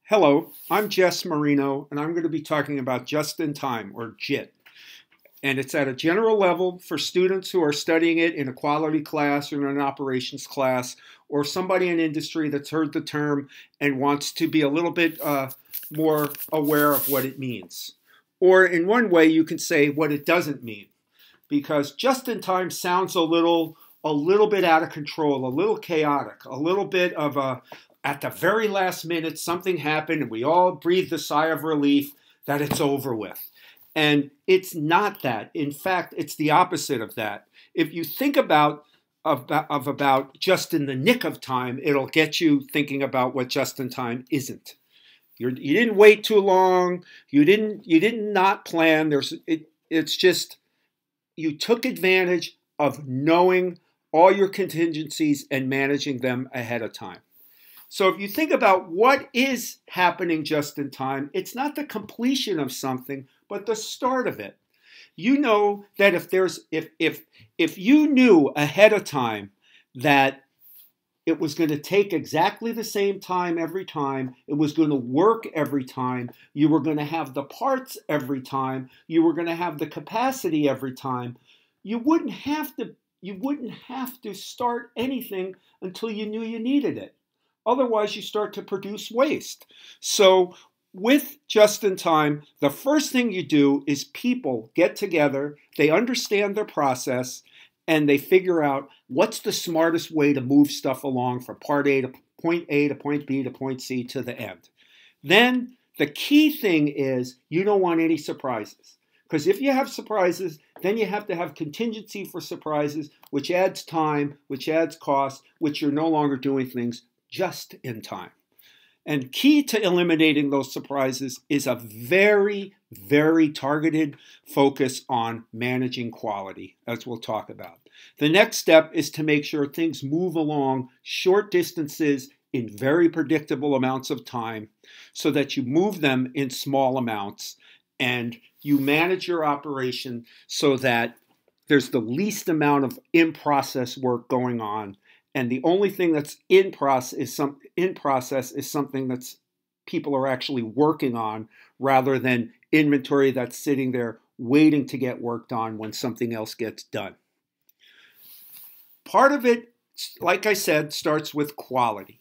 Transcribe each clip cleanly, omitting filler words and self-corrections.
Hello, I'm Jess Marino, and I'm going to be talking about just-in-time, or JIT. And it's at a general level for students who are studying it in a quality class or in an operations class, or somebody in industry that's heard the term and wants to be a little bit more aware of what it means. Or in one way, you can say what it doesn't mean, because just-in-time sounds a little bit out of control, a little chaotic, a little bit of a at the very last minute, something happened and we all breathed a sigh of relief that it's over with. And it's not that. In fact, it's the opposite of that. If you think about just in the nick of time, it'll get you thinking about what just in time isn't. You didn't wait too long. You didn't not plan. It's just you took advantage of knowing all your contingencies and managing them ahead of time. So if you think about what is happening just in time, it's not the completion of something, but the start of it. You know that if you knew ahead of time that it was going to take exactly the same time every time, it was going to work every time, you were going to have the parts every time, you were going to have the capacity every time, you wouldn't have to start anything until you knew you needed it. Otherwise, you start to produce waste. So with just-in-time, the first thing you do is people get together, they understand their process, and they figure out what's the smartest way to move stuff along from point A to point B to point C to the end. Then the key thing is you don't want any surprises. Because if you have surprises, then you have to have contingency for surprises, which adds time, which adds cost, which you're no longer doing things just in time. And key to eliminating those surprises is a very, very targeted focus on managing quality, as we'll talk about. The next step is to make sure things move along short distances in very predictable amounts of time so that you move them in small amounts and you manage your operation so that there's the least amount of in-process work going on. And the only thing that's in process is something that's people are actually working on rather than inventory that's sitting there waiting to get worked on when something else gets done. Part of it, like I said, starts with quality.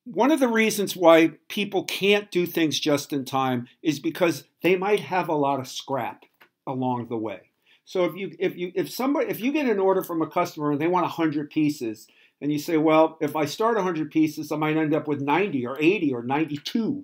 One of the reasons why people can't do things just in time is because they might have a lot of scrap along the way. So if you get an order from a customer and they want 100 pieces, and you say, well, if I start 100 pieces, I might end up with 90 or 80 or 92,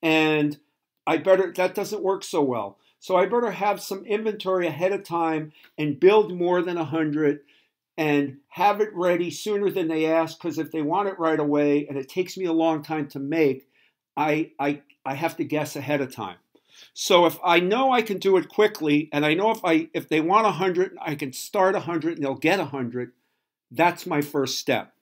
and that doesn't work so well. So I better have some inventory ahead of time and build more than 100 and have it ready sooner than they ask, because if they want it right away and it takes me a long time to make, I have to guess ahead of time. So if I know I can do it quickly, and I know if they want 100, I can start 100 and they'll get 100, that's my first step.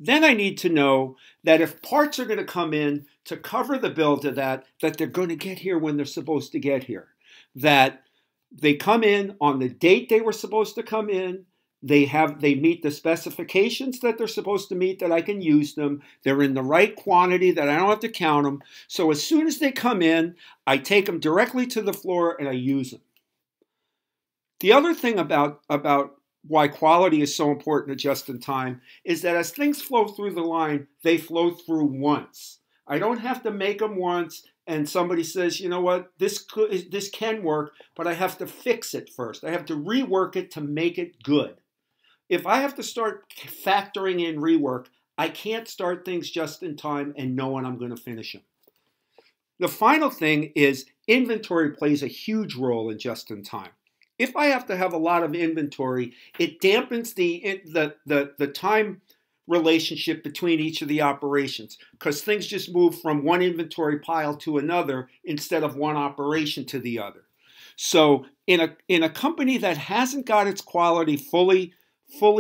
Then I need to know that if parts are going to come in to cover the build of that they're going to get here when they're supposed to get here. That they come in on the date they were supposed to come in, they meet the specifications that they're supposed to meet, that I can use them. They're in the right quantity, that I don't have to count them. So as soon as they come in, I take them directly to the floor and I use them. The other thing about why quality is so important at just in time is that as things flow through the line, they flow through once. I don't have to make them once and somebody says, you know what, this can work, but I have to fix it first. I have to rework it to make it good. If I have to start factoring in rework, I can't start things just in time and know when I'm going to finish them. The final thing is inventory plays a huge role in just in time. If I have to have a lot of inventory, it dampens the time relationship between each of the operations, because things just move from one inventory pile to another instead of one operation to the other. So in a company that hasn't got its quality fully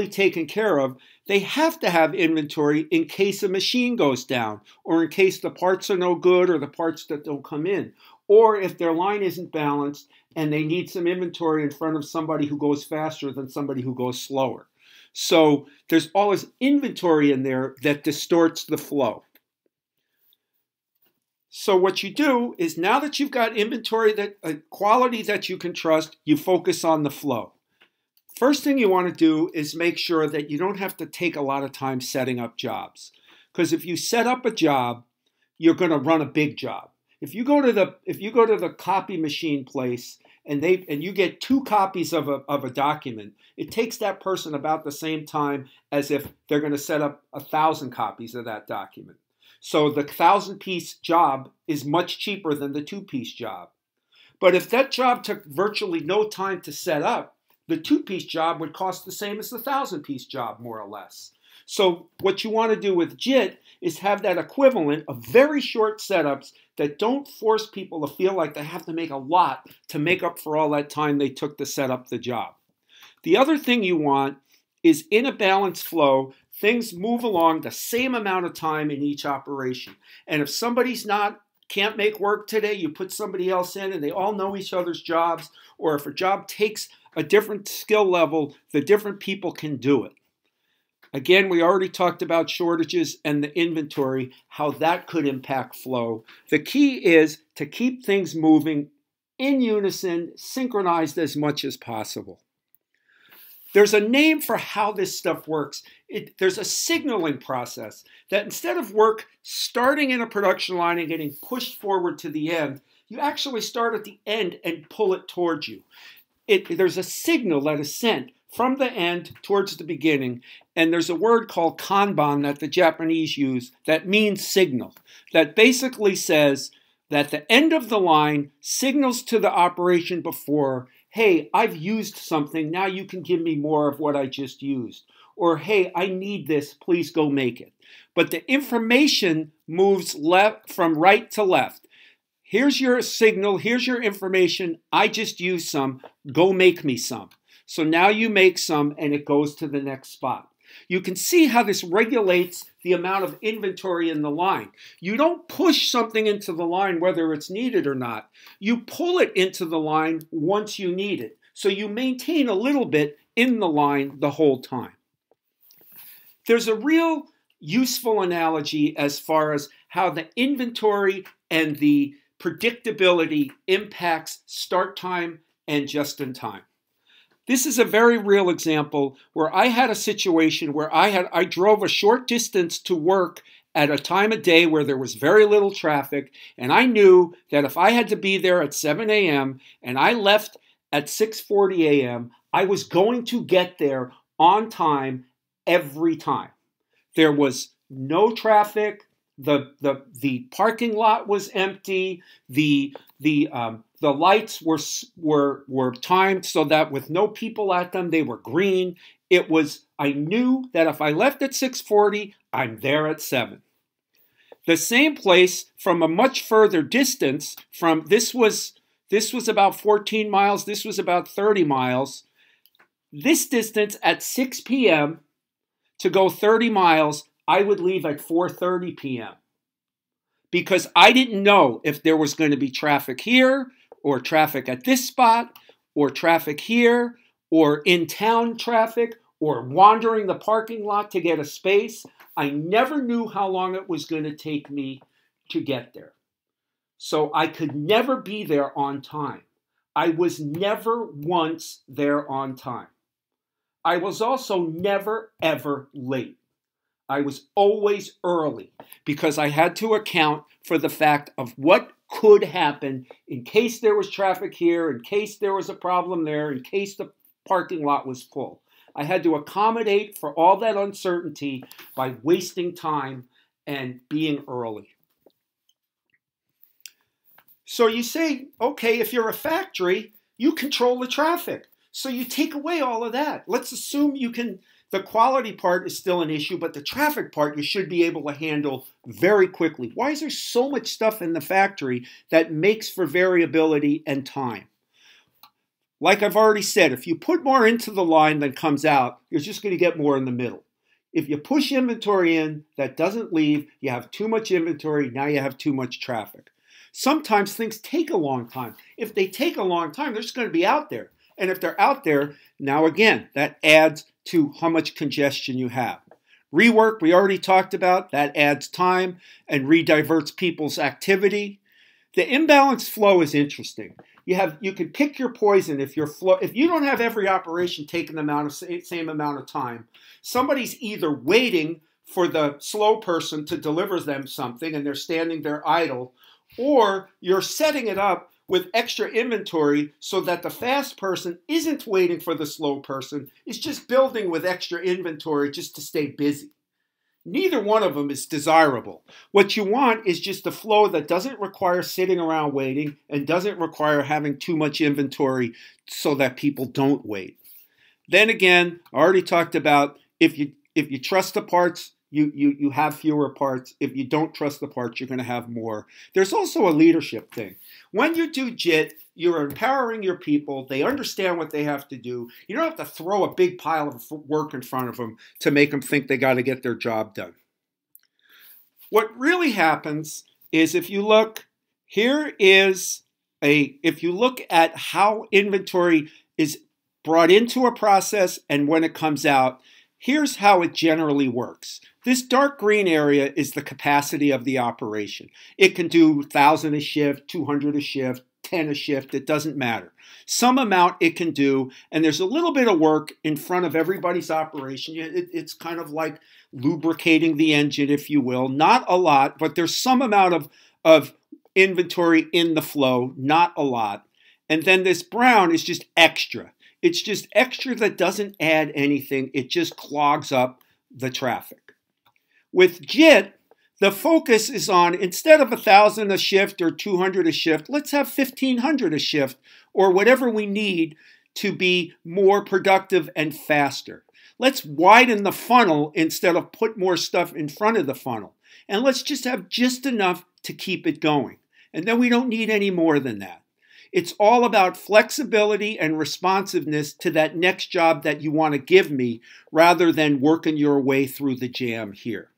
taken care of, they have to have inventory in case a machine goes down, or in case the parts are no good, or the parts that don't come in, or if their line isn't balanced and they need some inventory in front of somebody who goes faster than somebody who goes slower. So there's always inventory in there that distorts the flow. So what you do is now that you've got inventory, that quality that you can trust, you focus on the flow. First thing you want to do is make sure that you don't have to take a lot of time setting up jobs. Because if you set up a job, you're going to run a big job. If you go to the copy machine place and you get 2 copies of a document, it takes that person about the same time as if they're going to set up 1,000 copies of that document. So the 1,000-piece job is much cheaper than the 2-piece job. But if that job took virtually no time to set up, the 2-piece job would cost the same as the 1,000-piece job, more or less. So what you want to do with JIT is have that equivalent of very short setups that don't force people to feel like they have to make a lot to make up for all that time they took to set up the job. The other thing you want is in a balanced flow, things move along the same amount of time in each operation. And if somebody's can't make work today, you put somebody else in and they all know each other's jobs, or if a job takes a different skill level, the different people can do it. Again, we already talked about shortages and the inventory, how that could impact flow. The key is to keep things moving in unison, synchronized as much as possible. There's a name for how this stuff works. There's a signaling process that instead of work starting in a production line and getting pushed forward to the end, you actually start at the end and pull it towards you. There's a signal that is sent from the end towards the beginning, and there's a word called kanban that the Japanese use that means signal, that basically says that the end of the line signals to the operation before, hey, I've used something, now you can give me more of what I just used. Or, hey, I need this, please go make it. But the information moves from right to left. Here's your signal, here's your information, I just used some, go make me some. So now you make some and it goes to the next spot. You can see how this regulates the amount of inventory in the line. You don't push something into the line whether it's needed or not. You pull it into the line once you need it. So you maintain a little bit in the line the whole time. There's a real useful analogy as far as how the inventory and the predictability impacts start time and just in time. This is a very real example where I had a situation where I drove a short distance to work at a time of day where there was very little traffic, and I knew that if I had to be there at 7 a.m. and I left at 6:40 a.m., I was going to get there on time every time. There was no traffic. The parking lot was empty. The lights were timed so that with no people at them, they were green. I knew that if I left at 6:40, I'm there at 7. The same place from a much further distance this was about 14 miles, this was about 30 miles. This distance at 6 p.m. to go 30 miles, I would leave at 4:30 p.m. because I didn't know if there was going to be traffic here or traffic at this spot or traffic here or in-town traffic or wandering the parking lot to get a space. I never knew how long it was going to take me to get there. So I could never be there on time. I was never once there on time. I was also never, ever late. I was always early because I had to account for the fact of what could happen in case there was traffic here, in case there was a problem there, in case the parking lot was full. I had to accommodate for all that uncertainty by wasting time and being early. So you say, okay, if you're a factory, you control the traffic. So you take away all of that. Let's assume the quality part is still an issue, but the traffic part you should be able to handle very quickly. Why is there so much stuff in the factory that makes for variability and time? Like I've already said, if you put more into the line than comes out, you're just going to get more in the middle. If you push inventory in that doesn't leave, you have too much inventory, now you have too much traffic. Sometimes things take a long time. If they take a long time, they're just going to be out there. And if they're out there, now again, that adds to how much congestion you have. Rework, we already talked about. That adds time and rediverts people's activity. The imbalanced flow is interesting. You can pick your poison if you don't have every operation taking the same amount of time. Somebody's either waiting for the slow person to deliver them something and they're standing there idle, or you're setting it up with extra inventory so that the fast person isn't waiting for the slow person, is just building with extra inventory just to stay busy. Neither one of them is desirable. What you want is just a flow that doesn't require sitting around waiting and doesn't require having too much inventory so that people don't wait. Then again, I already talked about if you trust the parts, you have fewer parts. If you don't trust the parts, you're going to have more. There's also a leadership thing. When you do JIT, you're empowering your people. They understand what they have to do. You don't have to throw a big pile of work in front of them to make them think they got to get their job done. What really happens is if you look at how inventory is brought into a process and when it comes out, here's how it generally works. This dark green area is the capacity of the operation. It can do 1,000 a shift, 200 a shift, 10 a shift, it doesn't matter. Some amount it can do, and there's a little bit of work in front of everybody's operation. It's kind of like lubricating the engine, if you will. Not a lot, but there's some amount of inventory in the flow, not a lot. And then this brown is just extra. It's just extra that doesn't add anything. It just clogs up the traffic. With JIT, the focus is on, instead of 1,000 a shift or 200 a shift, let's have 1,500 a shift or whatever we need to be more productive and faster. Let's widen the funnel instead of put more stuff in front of the funnel. And let's just have just enough to keep it going. And then we don't need any more than that. It's all about flexibility and responsiveness to that next job that you want to give me rather than working your way through the jam here.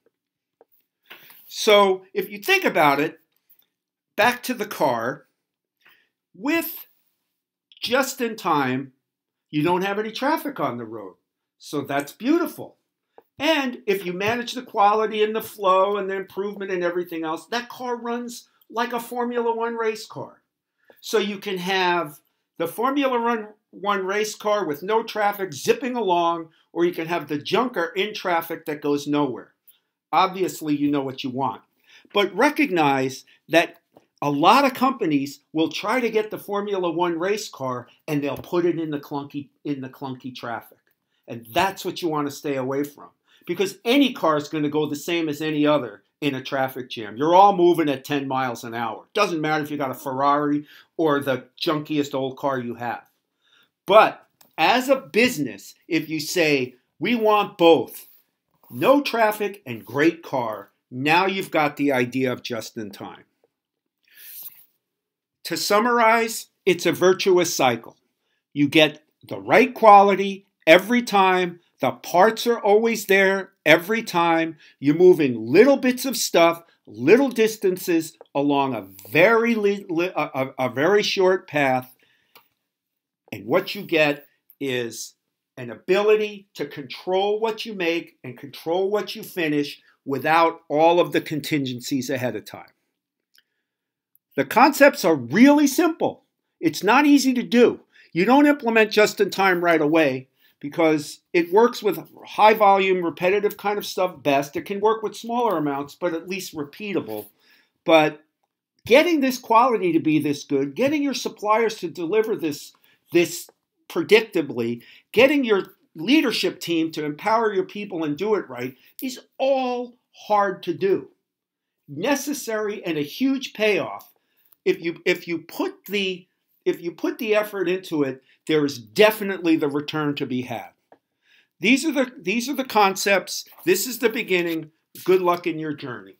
So if you think about it, back to the car, with just in time, you don't have any traffic on the road. So that's beautiful. And if you manage the quality and the flow and the improvement and everything else, that car runs like a Formula One race car. So you can have the Formula One race car with no traffic zipping along, or you can have the junker in traffic that goes nowhere. Obviously, you know what you want. But recognize that a lot of companies will try to get the Formula One race car and they'll put it in the clunky traffic. And that's what you want to stay away from. Because any car is going to go the same as any other in a traffic jam. You're all moving at 10 miles an hour. Doesn't matter if you got a Ferrari or the junkiest old car you have. But as a business, if you say, we want both, no traffic and great car, now you've got the idea of just in time. To summarize, it's a virtuous cycle. You get the right quality every time. The parts are always there every time. You're moving little bits of stuff, little distances along a very short path. And what you get is an ability to control what you make and control what you finish without all of the contingencies ahead of time. The concepts are really simple. It's not easy to do. You don't implement just in time right away because it works with high volume, repetitive kind of stuff best. It can work with smaller amounts, but at least repeatable. But getting this quality to be this good, getting your suppliers to deliver this predictably, getting your leadership team to empower your people and do it right is all hard to do. Necessary and a huge payoff. If you put the effort into it, there is definitely the return to be had. These are the concepts. This is the beginning. Good luck in your journey.